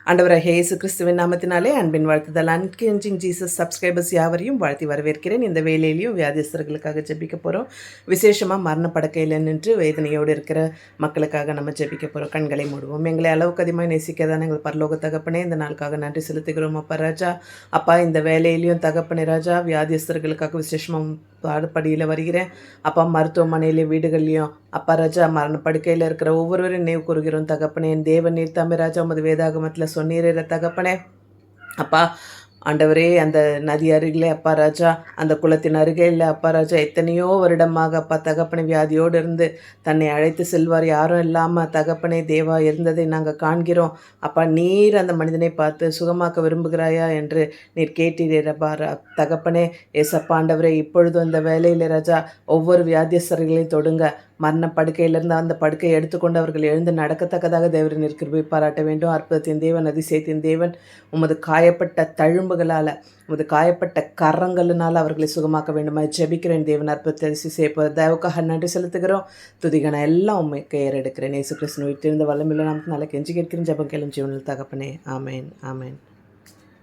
ஆண்டவராகிய இயேசு கிறிஸ்துவின் நாமத்தினாலே அன்பின் வாழ்த்துதல். அன்கேஞ்சிங் ஜீசஸ் சப்ஸ்கிரைபர்ஸ் யாவரையும் வாழ்த்தி வரவேற்கிறேன். இந்த வேலையிலையும் வியாதிஸ்தர்களுக்காக ஜெபிக்க போகிறோம். விசேஷமாக மரணப்படுக்கையில் நின்று வேதனையோடு இருக்கிற மக்களுக்காக நம்ம ஜெபிக்க போகிறோம். கண்களை மூடுவோம். எங்களை அளவுக்கு அதிகமாக நேசிக்கதான எங்கள் பரலோக தகப்பனே, இந்த நாளுக்காக நன்றி செலுத்துகிறோம். அப்பா ராஜா, அப்பா இந்த வேலையிலையும் தகப்பனே ராஜா, வியாதிஸ்தர்களுக்காக விசேஷமாக பாடுபடியில் வருகிறேன். அப்பா மருத்துவமனையிலையும் வீடுகள்லையும் அப்பா ராஜா மரணப்படுக்கையில் இருக்கிற ஒவ்வொருவரும் நினைவு கூறுகிறோம் தகப்பனே. என் தேவன் நீர் தாமே ராஜா உமது வேதாகமத்தில் சொன்னீரே தகப்பனே. அப்பா ஆண்டவரே, அந்த நதி அருகிலே அப்பா ராஜா, அந்த குளத்தின் அருகில் அப்பா ராஜா எத்தனையோ வருடமாக அப்பா தகப்பனை வியாதியோடு இருந்து தன்னை அழைத்து செல்வார் யாரும் இல்லாமல் தகப்பனே தேவா இருந்ததை நாங்கள் காண்கிறோம். அப்பா நீர் அந்த மனிதனை பார்த்து சுகமாக்க விரும்புகிறாயா என்று நீர் கேட்டீரப்பா தகப்பனே. ஏசப்பா ஆண்டவரே, இப்பொழுது அந்த வேலையில் ராஜா ஒவ்வொரு வியாதியஸ்தர்களையும் தொடுங்க. மரண படுக்கையிலிருந்து அந்த படுக்கையை எடுத்துக்கொண்டு அவர்கள் எழுந்து நடக்கத்தக்கதாக தேவரின் கிருபை பாராட்ட வேண்டும். அற்புதத்தின் தேவன், அதிசயத்தின் தேவன், உமது காயப்பட்ட தழும்புகளால், உமது காயப்பட்ட கரங்களினால் அவர்களை சுகமாக்க வேண்டுமா ஜெபிக்கிறேன். தேவன் அற்புதத்தை அதிசயிப்ப தயவுக்காக நன்றி செலுத்துகிறோம். துதிகன எல்லாம் உண்மை எடுக்கிறேன். இயேசு கிறிஸ்துவின் உயிர்த்தெழுந்த வல்லமையுள்ள நாமத்தினால கெஞ்சி கேட்கிறேன். ஜெபம் கேளும் ஜீவனில் தகப்பனே. ஆமேன், ஆமேன்.